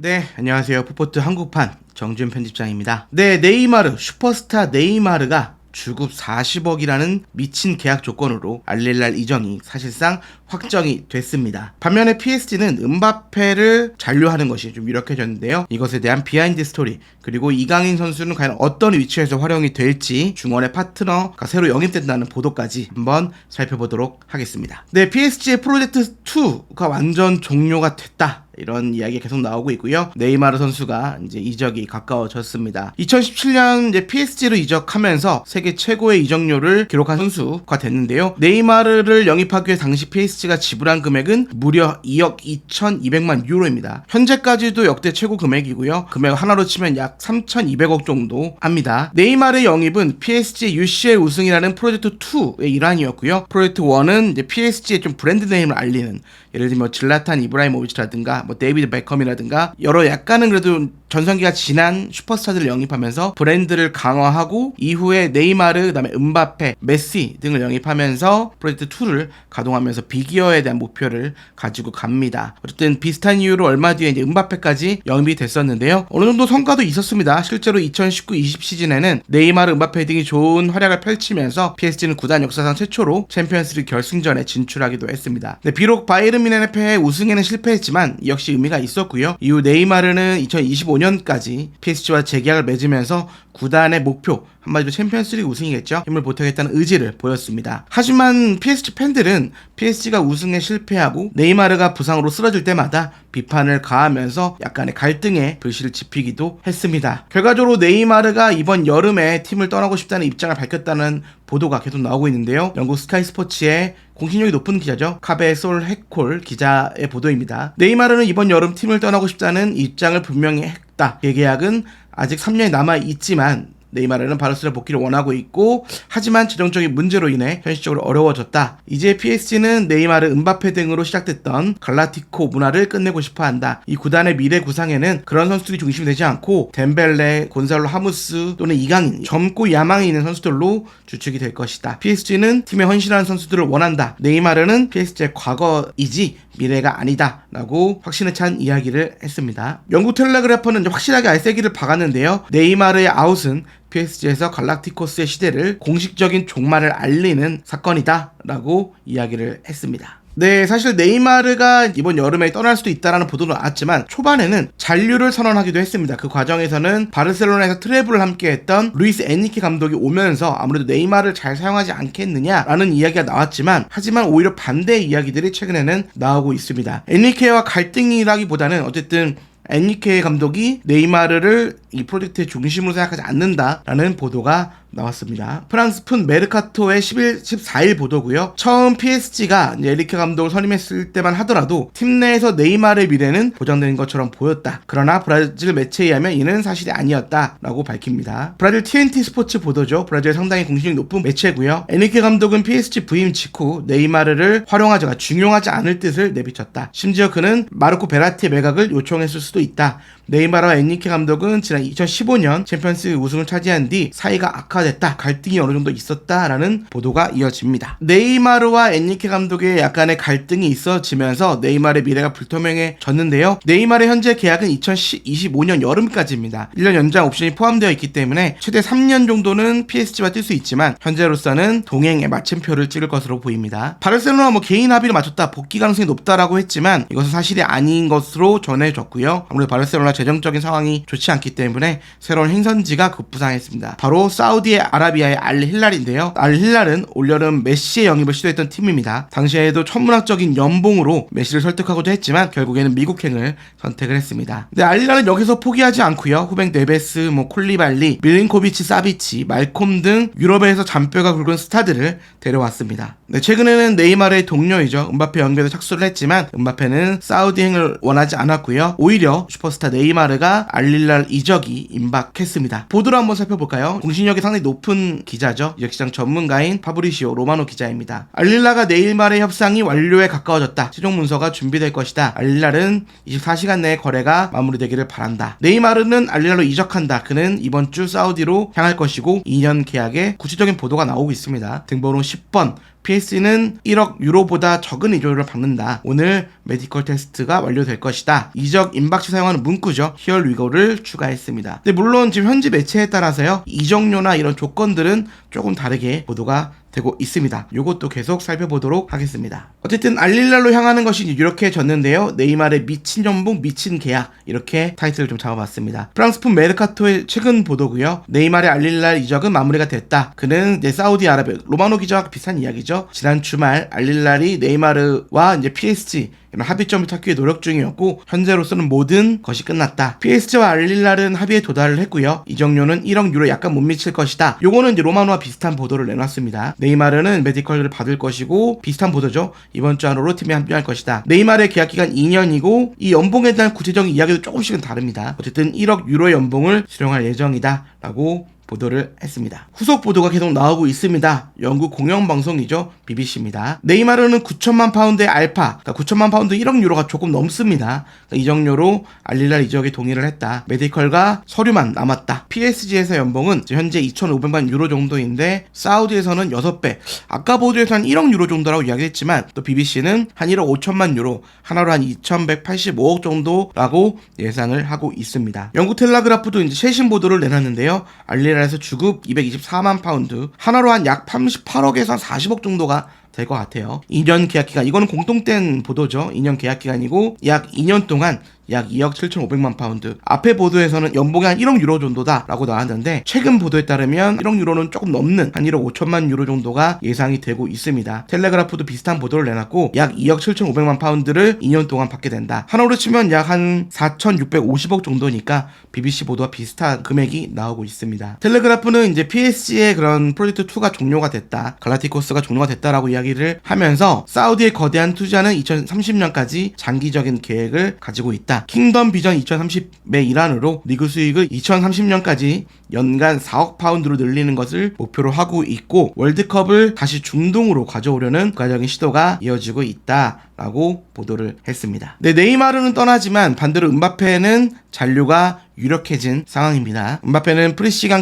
네, 안녕하세요. 풋포트 한국판 정준 편집장입니다. 네, 네이마르, 슈퍼스타 네이마르가 주급 40억이라는 미친 계약 조건으로 알릴랄 이적이 사실상 확정이 됐습니다. 반면에 PSG는 음바페를 잔류하는 것이 좀 유력해졌는데요. 이것에 대한 비하인드 스토리, 그리고 이강인 선수는 과연 어떤 위치에서 활용이 될지, 중원의 파트너가 새로 영입된다는 보도까지 한번 살펴보도록 하겠습니다. 네, PSG의 프로젝트 2가 완전 종료가 됐다, 이런 이야기가 계속 나오고 있고요. 네이마르 선수가 이제 이적이 가까워졌습니다. 2017년 이제 PSG로 이적하면서 세계 최고의 이적료를 기록한 선수가 됐는데요. 네이마르를 영입하기 위해 당시 PSG가 지불한 금액은 무려 2억 2,200만 유로입니다. 현재까지도 역대 최고 금액이고요. 금액 하나로 치면 약 3,200억 정도 합니다. 네이마르의 영입은 PSG UCL 우승이라는 프로젝트 2의 일환이었고요. 프로젝트 1은 이제 PSG의 좀 브랜드 네임을 알리는, 예를 들면 질라탄 이브라이모비치라든가 뭐 데이비드 베컴이라든가 여러 약간은 그래도 전성기가 지난 슈퍼스타들을 영입하면서 브랜드를 강화하고, 이후에 네이마르, 그다음에 음바페, 메시 등을 영입하면서 프로젝트 2를 가동하면서 빅이어에 대한 목표를 가지고 갑니다. 어쨌든 비슷한 이유로 얼마 뒤에 이제 음바페까지 영입이 됐었는데요. 어느 정도 성과도 있었습니다. 실제로 2019-20 시즌에는 네이마르, 음바페 등이 좋은 활약을 펼치면서 PSG는 구단 역사상 최초로 챔피언스리그 결승전에 진출하기도 했습니다. 네, 비록 바이에른 뮌헨의 우승에는 실패했지만 역시 의미가 있었고요. 이후 네이마르는 2025년까지 PSG와 재계약을 맺으면서 구단의 목표, 한마디로 챔피언스리그 우승이겠죠, 힘을 보태겠다는 의지를 보였습니다. 하지만 PSG 팬들은 PSG가 우승에 실패하고 네이마르가 부상으로 쓰러질 때마다 비판을 가하면서 약간의 갈등의 불씨를 지피기도 했습니다. 결과적으로 네이마르가 이번 여름에 팀을 떠나고 싶다는 입장을 밝혔다는 보도가 계속 나오고 있는데요. 영국 스카이 스포츠의 공신력이 높은 기자죠, 카베 솔 해콜 기자의 보도입니다. 네이마르는 이번 여름 팀을 떠나고 싶다는 입장을 분명히 했다. 재계약은 아직 3년이 남아있지만 네이마르는 바르셀로나 복귀를 원하고 있고, 하지만 재정적인 문제로 인해 현실적으로 어려워졌다. 이제 PSG는 네이마르, 음바페 등으로 시작됐던 갈라티코 문화를 끝내고 싶어한다. 이 구단의 미래 구상에는 그런 선수들이 중심이 되지 않고 덴벨레, 곤살로 하무스 또는 이강인, 젊고 야망이 있는 선수들로 주축이 될 것이다. PSG는 팀에 헌신하는 선수들을 원한다. 네이마르는 PSG의 과거이지 미래가 아니다 라고 확신에 찬 이야기를 했습니다. 영국 텔레그래퍼는 확실하게 알쌔기를 박았는데요. 네이마르의 아웃은 PSG에서 갈락티코스의 시대를 공식적인 종말을 알리는 사건이다 라고 이야기를 했습니다. 네, 사실 네이마르가 이번 여름에 떠날 수도 있다라는 보도도 나왔지만 초반에는 잔류를 선언하기도 했습니다. 그 과정에서는 바르셀로나에서 트래블을 함께했던 루이스 에니케 감독이 오면서 아무래도 네이마르를 잘 사용하지 않겠느냐라는 이야기가 나왔지만, 하지만 오히려 반대의 이야기들이 최근에는 나오고 있습니다. 에니케와 갈등이라기보다는 어쨌든 엔리케 감독이 네이마르를 이 프로젝트의 중심으로 생각하지 않는다라는 보도가 나왔습니다. 프랑스 푼 메르카토의 14일 보도고요. 처음 PSG가 엔리케 감독을 선임했을 때만 하더라도 팀 내에서 네이마르의 미래는 보장된 것처럼 보였다. 그러나 브라질 매체에 의하면 이는 사실이 아니었다라고 밝힙니다. 브라질 TNT 스포츠 보도죠. 브라질 상당히 공신력이 높은 매체고요. 엔리케 감독은 PSG 부임 직후 네이마르를 활용하자가 중용하지 않을 뜻을 내비쳤다. 심지어 그는 마르코 베라티의 매각을 요청했을 수도 있다. 네이마르와 엔리케 감독은 지난 2015년 챔피언스 우승을 차지한 뒤 사이가 악화됐다, 갈등이 어느 정도 있었다라는 보도가 이어집니다. 네이마르와 엔리케 감독의 약간의 갈등이 있어지면서 네이마르의 미래가 불투명해졌는데요. 네이마르의 현재 계약은 2025년 여름까지입니다. 1년 연장 옵션이 포함되어 있기 때문에 최대 3년 정도는 PSG와 뛸 수 있지만 현재로서는 동행의 마침표를 찍을 것으로 보입니다. 바르셀로나 개인 합의를 맞췄다, 복귀 가능성이 높다라고 했지만 이것은 사실이 아닌 것으로 전해졌고요. 아무래도 바르셀로나 재정적인 상황이 좋지 않기 때문에 새로운 행선지가 급부상했습니다. 바로 사우디 아라비아의 알 힐랄인데요. 알 힐랄은 올여름 메시의 영입을 시도했던 팀입니다. 당시에도 천문학적인 연봉으로 메시를 설득하고도 했지만 결국에는 미국행을 선택을 했습니다. 근데 알 힐랄은 여기서 포기하지 않고요. 후백 네베스, 콜리발리, 밀린코비치, 사비치, 말콤 등 유럽에서 잔뼈가 굵은 스타들을 데려왔습니다. 네, 최근에는 네이마르의 동료이죠. 음바페 연결에 착수를 했지만 음바페는 사우디행을 원하지 않았고요. 오히려 슈퍼스타 네이마르가 알릴랄 이적이 임박했습니다. 보도를 한번 살펴볼까요? 공신력이 상당히 높은 기자죠. 이적시장 전문가인 파브리시오 로마노 기자입니다. 알릴랄과 네이마르의 협상이 완료에 가까워졌다. 최종 문서가 준비될 것이다. 알릴랄은 24시간 내에 거래가 마무리되기를 바란다. 네이마르는 알릴랄로 이적한다. 그는 이번 주 사우디로 향할 것이고 2년 계약에 구체적인 보도가 나오고 있습니다. 등번호 10번 PSG는 1억 유로보다 적은 이적료를 받는다. 오늘 메디컬 테스트가 완료될 것이다. 이적 임박 시 사용하는 문구죠. 히얼 위고를 추가했습니다. 근데 물론 지금 현지 매체에 따라서요, 이적료나 이런 조건들은 조금 다르게 보도가 되고 있습니다. 요것도 계속 살펴보도록 하겠습니다. 어쨌든 알릴랄로 향하는 것이 유력해졌는데요. 네이마르의 미친 연봉, 미친 계약, 이렇게 타이틀을 좀 잡아봤습니다. 프랑스풍 메르카토의 최근 보도고요. 네이마르의 알릴랄 이적은 마무리가 됐다. 그는 이제 사우디아라비아, 로마노 기자와 비슷한 이야기죠. 지난 주말 알릴랄이 네이마르와 이제 PSG 이런 합의점을 찾기 위해 노력 중이었고, 현재로서는 모든 것이 끝났다. PSG와 알릴랄은 합의에 도달을 했고요. 이적료는 1억 유로 약간 못 미칠 것이다. 요거는 이제 로마노와 비슷한 보도를 내놨습니다. 네이마르는 메디컬을 받을 것이고, 비슷한 보도죠. 이번 주 안으로 팀에 합류할 것이다. 네이마르의 계약 기간 2년이고 이 연봉에 대한 구체적인 이야기도 조금씩은 다릅니다. 어쨌든 1억 유로의 연봉을 수령할 예정이다 라고 보도를 했습니다. 후속 보도가 계속 나오고 있습니다. 영국 공영방송이죠. BBC입니다. 네이마르는 9천만 파운드의 알파, 그러니까 9천만 파운드 1억 유로가 조금 넘습니다. 그러니까 이적료로 알릴랄 이적에 동의를 했다. 메디컬과 서류만 남았다. PSG에서 연봉은 현재 2,500만 유로 정도인데 사우디에서는 6배, 아까 보도에서 한 1억 유로 정도라고 이야기했지만 또 BBC는 한 1억 5천만 유로, 하나로 한 2,185억 정도라고 예상을 하고 있습니다. 영국 텔레그라프도 이제 최신 보도를 내놨는데요. 알릴랄 에서 주급 224만 파운드, 하나로 한 약 38억에서 한 40억 정도가 될 것 같아요. 2년 계약기간, 이거는 공통된 보도죠. 2년 계약기간이고 약 2년 동안 약 2억 7,500만 파운드. 앞에 보도에서는 연봉이 한 1억 유로 정도다 라고 나왔는데, 최근 보도에 따르면 1억 유로는 조금 넘는 한 1억 5천만 유로 정도가 예상이 되고 있습니다. 텔레그라프도 비슷한 보도를 내놨고 약 2억 7,500만 파운드를 2년 동안 받게 된다. 한화로 치면 약 한 4,650억 정도니까 BBC 보도와 비슷한 금액이 나오고 있습니다. 텔레그라프는 이제 PSG의 그런 프로젝트 2가 종료가 됐다, 갈라티코스가 종료가 됐다라고 이야기를 하면서 사우디의 거대한 투자는 2030년까지 장기적인 계획을 가지고 있다. 킹덤 비전 2030의 일환으로 리그 수익을 2030년까지 연간 4억 파운드로 늘리는 것을 목표로 하고 있고, 월드컵을 다시 중동으로 가져오려는 국가적인 시도가 이어지고 있다라고 보도를 했습니다. 네, 네이마르는 떠나지만 반대로 음바페는 잔류가 유력해진 상황입니다. 음바페는 프리시즌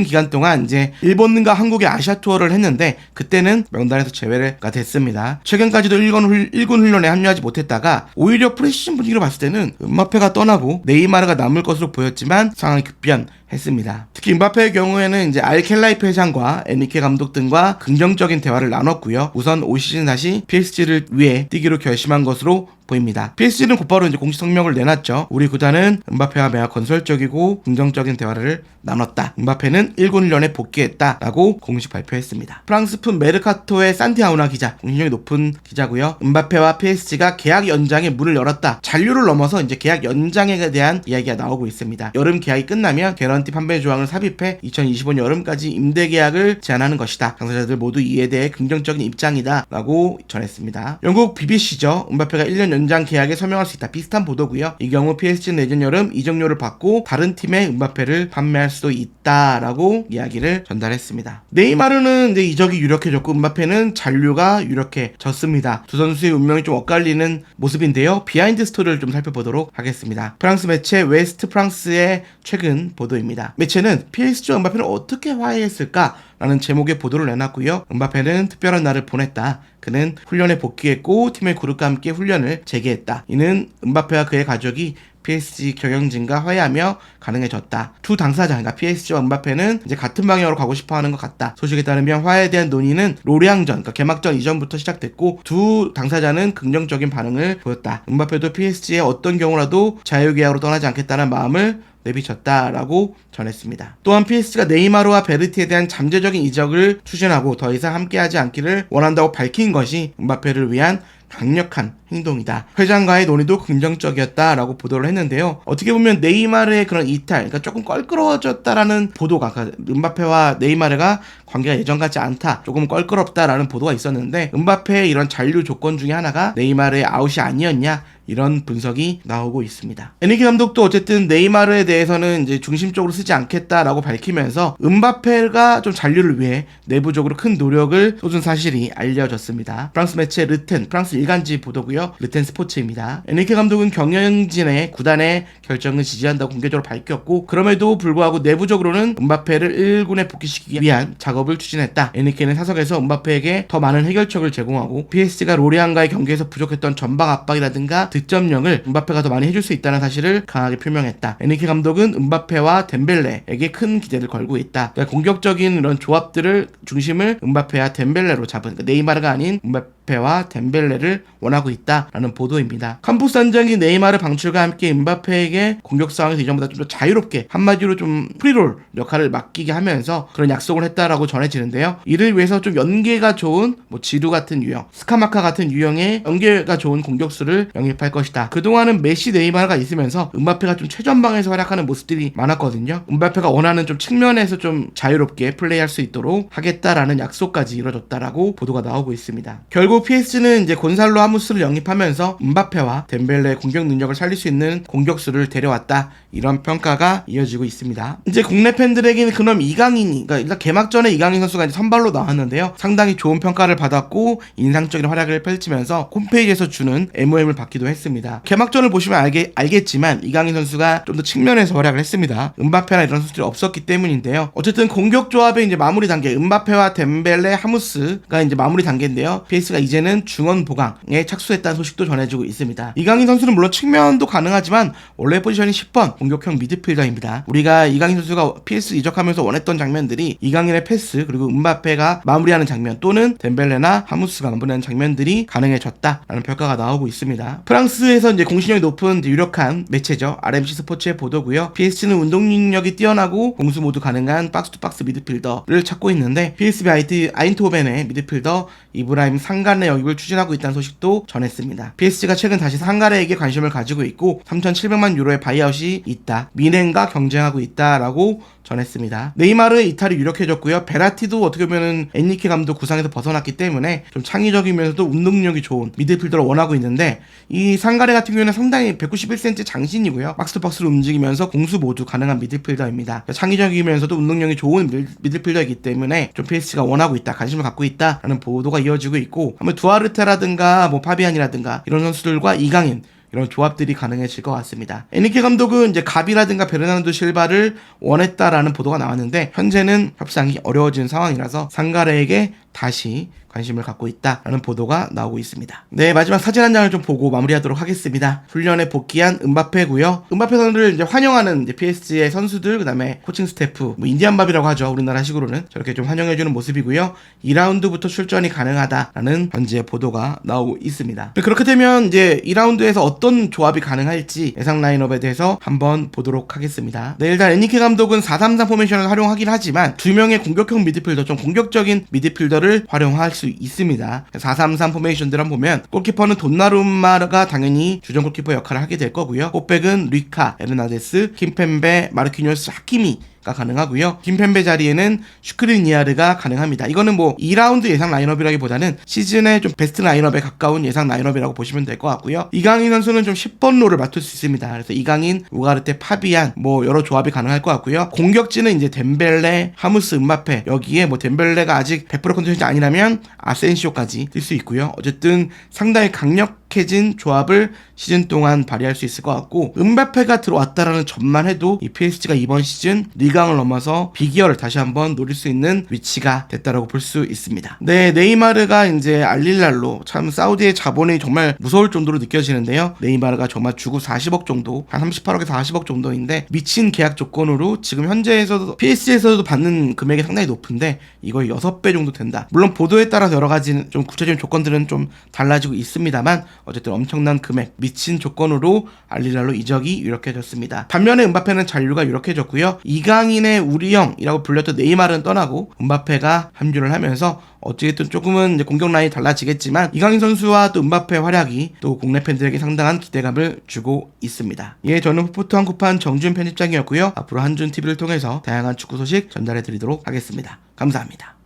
기간 동안 이제 일본과 한국의 아시아 투어를 했는데 그때는 명단에서 제외가 됐습니다. 최근까지도 일군 훈련에 합류하지 못했다가 오히려 프리시즌 분위기로 봤을 때는 음바페가 떠나고 네이마르가 남을 것으로 보였지만 상황이 급변했습니다. 특히 음바페의 경우에는 이제 알켈라이프 회장과 에니케 감독 등과 긍정적인 대화를 나눴고요. 우선 올 시즌 다시 PSG를 위해 뛰기로 결심한 것으로 보입니다. PSG는 곧바로 이제 공식 성명을 내놨죠. 우리 구단은 음바페와 매우 건설적이고 긍정적인 대화를 나눴다. 음바페는 1군 훈련에 복귀했다라고 공식 발표했습니다. 프랑스풍 메르카토의 산티아우나 기자, 공신력이 높은 기자고요. 음바페와 PSG가 계약 연장에 문을 열었다. 잔류를 넘어서 이제 계약 연장에 대한 이야기가 나오고 있습니다. 여름 계약이 끝나면 개런티 판매 조항을 삽입해 2025년 여름까지 임대 계약을 제한하는 것이다. 당사자들 모두 이에 대해 긍정적인 입장이다라고 전했습니다. 영국 BBC죠. 음바페가 1년 연장 계약에 서명할 수 있다. 비슷한 보도고요. 이 경우 PSG는 내년 여름 이적료를 받고 다른 팀에 음바페를 판매할 수도 있다라고 이야기를 전달했습니다. 네이마르는 이제 이적이 유력해졌고 음바페는 잔류가 유력해졌습니다. 두 선수의 운명이 좀 엇갈리는 모습인데요. 비하인드 스토리를 좀 살펴보도록 하겠습니다. 프랑스 매체 웨스트 프랑스의 최근 보도입니다. 매체는 PSG와 음바페는 어떻게 화해했을까? 라는 제목의 보도를 내놨고요. 음바페는 특별한 날을 보냈다. 그는 훈련에 복귀했고 팀의 그룹과 함께 훈련을 재개했다. 이는 음바페와 그의 가족이 PSG 경영진과 화해하며 가능해졌다. 두 당사자, 그러니까 PSG와 음바페는 이제 같은 방향으로 가고 싶어하는 것 같다. 소식에 따르면 화해에 대한 논의는 로리앙전, 그러니까 개막전 이전부터 시작됐고 두 당사자는 긍정적인 반응을 보였다. 음바페도 PSG의 어떤 경우라도 자유계약으로 떠나지 않겠다는 마음을 내비쳤다라고 전했습니다. 또한 PSG가 네이마르와 베르티에 대한 잠재적인 이적을 추진하고 더 이상 함께하지 않기를 원한다고 밝힌 것이 음바페를 위한 강력한 행동이다. 회장과의 논의도 긍정적이었다라고 보도를 했는데요. 어떻게 보면 네이마르의 그런 이탈, 그러니까 조금 껄끄러워졌다라는 보도가, 그러니까 음바페와 네이마르가 관계가 예전 같지 않다, 조금 껄끄럽다라는 보도가 있었는데, 음바페의 이런 잔류 조건 중에 하나가 네이마르의 아웃이 아니었냐, 이런 분석이 나오고 있습니다. 에니케 감독도 어쨌든 네이마르에 대해서는 이제 중심적으로 쓰지 않겠다라고 밝히면서 음바페가 좀 잔류를 위해 내부적으로 큰 노력을 쏟은 사실이 알려졌습니다. 프랑스 매체 르텐, 프랑스 일간지 보도고요. 르텐 스포츠입니다. 에니케 감독은 경영진의 구단의 결정을 지지한다고 공개적으로 밝혔고, 그럼에도 불구하고 내부적으로는 음바페를 1군에 복귀시키기 위한 작업을 추진했다. 에니케는 사석에서 음바페에게 더 많은 해결책을 제공하고 PSG가 로리앙과의 경기에서 부족했던 전방 압박이라든가 득점력을 음바페가 더 많이 해줄 수 있다는 사실을 강하게 표명했다. 에니케 감독은 음바페와 덴벨레에게 큰 기대를 걸고 있다. 그러니까 공격적인 이런 조합들을 중심을 음바페와 덴벨레로 잡은, 그러니까 네이마르가 아닌 음바페와 덴벨레를 원하고 있다라는 보도입니다. 캄푸스 단장이 네이마르 방출과 함께 음바페에게 공격 상황에서 이전보다 좀 더 자유롭게, 한마디로 좀 프리롤 역할을 맡기게 하면서 그런 약속을 했다라고 전해지는데요. 이를 위해서 좀 연계가 좋은 뭐 지루 같은 유형, 스카마카 같은 유형의 연계가 좋은 공격수를 영입할 것이다. 그동안은 메시, 네이마르가 있으면서 음바페가 좀 최전방에서 활약하는 모습들이 많았거든요. 음바페가 원하는 좀 측면에서 좀 자유롭게 플레이할 수 있도록 하겠다라는 약속까지 이뤄졌다라고 보도가 나오고 있습니다. 결국 PSG는 이제 곤살로 하무스를 영입하면서 음바페와 덴벨레의 공격 능력을 살릴 수 있는 공격수를 데려왔다. 이런 평가가 이어지고 있습니다. 이제 국내 팬들에게는 그럼 이강인이, 그러니까 일단 개막전에 이강인 선수가 이제 선발로 나왔는데요. 상당히 좋은 평가를 받았고 인상적인 활약을 펼치면서 홈페이지에서 주는 MOM을 받기도 했습니다. 개막전을 보시면 알겠지만 이강인 선수가 좀 더 측면에서 활약을 했습니다. 음바페나 이런 선수들이 없었기 때문인데요. 어쨌든 공격 조합의 이제 마무리 단계, 음바페와 덴벨레, 하무스가 이제 마무리 단계인데요. PS가 이제는 중원 보강에 착수했다는 소식도 전해지고 있습니다. 이강인 선수는 물론 측면도 가능하지만 원래 포지션이 10번 공격형 미드필더입니다. 우리가 이강인 선수가 PS 이적하면서 원했던 장면들이 이강인의 패스, 그리고 음바페가 마무리하는 장면, 또는 덴벨레나 하무스가 마무리하는 장면들이 가능해졌다라는 평가가 나오고 있습니다. 프랑스에서 이제 공신력이 높은 이제 유력한 매체죠. RMC 스포츠의 보도고요. PSG는 운동 능력이 뛰어나고 공수 모두 가능한 박스투박스 미드필더를 찾고 있는데, PSV 아인트호벤의 미드필더 이브라임 상가레 영입을 추진하고 있다는 소식도 전했습니다. PSG가 최근 다시 상가레에게 관심을 가지고 있고 3,700만 유로의 바이아웃이 있다. 미넨과 경쟁하고 있다라고 전했습니다. 네이마르의 이탈이 유력해졌고요. 베라티도 어떻게 보면은 엔리케 감독 구상에서 벗어났기 때문에 좀 창의적이면서도 운동력이 좋은 미드필더를 원하고 있는데, 이 상가레 같은 경우에는 상당히 191cm 장신이고요. 박스투박스로 움직이면서 공수 모두 가능한 미드필더입니다. 창의적이면서도 운동력이 좋은 미드필더이기 때문에 좀 PSG가 원하고 있다, 관심을 갖고 있다라는 보도가 이어지고 있고, 한번 두아르테라든가 뭐 파비안이라든가 이런 선수들과 이강인, 이런 조합들이 가능해질 것 같습니다. 에니케 감독은 이제 가비라든가 베르나르도 실바를 원했다라는 보도가 나왔는데, 현재는 협상이 어려워진 상황이라서 상가레에게 다시 관심을 갖고 있다라는 보도가 나오고 있습니다. 네, 마지막 사진 한 장을 좀 보고 마무리하도록 하겠습니다. 훈련에 복귀한 음바페고요. 음바페 선수를 이제 환영하는 이제 PSG의 선수들, 그다음에 코칭 스태프, 뭐 인디안밥이라고 하죠. 우리나라식으로는 저렇게 좀 환영해주는 모습이고요. 2라운드부터 출전이 가능하다라는 현재 보도가 나오고 있습니다. 그렇게 되면 이제 2라운드에서 어떤 조합이 가능할지 예상 라인업에 대해서 한번 보도록 하겠습니다. 네, 일단 에니케 감독은 4-3-3 포메이션을 활용하긴 하지만 2명의 공격형 미드필더, 좀 공격적인 미드필더를 활용할 수 있습니다. 4-3-3 포메이션들 한번 보면 골키퍼는 돈나룸마가 당연히 주전 골키퍼 역할을 하게 될 거고요. 꽃백은 리카, 에르나데스, 킴펜베, 마르키뇨스, 하키미 가 가능하고요. 김펜베 자리에는 슈크리니아르가 가능합니다. 이거는 뭐 2라운드 예상 라인업이라기보다는 시즌의 좀 베스트 라인업에 가까운 예상 라인업이라고 보시면 될 것 같고요. 이강인 선수는 좀 10번 롤을 맡을 수 있습니다. 그래서 이강인, 우가르테, 파비안 뭐 여러 조합이 가능할 것 같고요. 공격진은 이제 덴벨레, 하무스, 음바페, 여기에 뭐 덴벨레가 아직 100% 컨디션이 아니라면 아센시오까지 뛸 수 있고요. 어쨌든 상당히 강력해진 조합을 시즌 동안 발휘할 수 있을 것 같고, 음바페가 들어왔다라는 점만 해도 이 PSG가 이번 시즌 리강을 넘어서 비기어를 다시 한번 노릴 수 있는 위치가 됐다라고 볼 수 있습니다. 네, 네이마르가 이제 알릴랄로, 참 사우디의 자본이 정말 무서울 정도로 느껴지는데요. 네이마르가 정말 주급 40억 정도, 한 38억에서 40억 정도인데 미친 계약 조건으로 지금 현재에서도 PSG에서도 받는 금액이 상당히 높은데 이거 6배 정도 된다. 물론 보도에 따라서 여러 가지 좀 구체적인 조건들은 좀 달라지고 있습니다만 어쨌든 엄청난 금액, 미친 조건으로 알릴랄로 이적이 유력해졌습니다. 반면에 음바페는 잔류가 유력해졌고요. 이강인의 우리 형이라고 불렸던 네이마르는 떠나고 음바페가 합류를 하면서 어찌됐든 조금은 이제 공격 라인이 달라지겠지만 이강인 선수와 또 음바페 활약이 또 국내 팬들에게 상당한 기대감을 주고 있습니다. 예, 저는 풋포트 한국판 정준 편집장이었고요. 앞으로 한준 TV를 통해서 다양한 축구 소식 전달해 드리도록 하겠습니다. 감사합니다.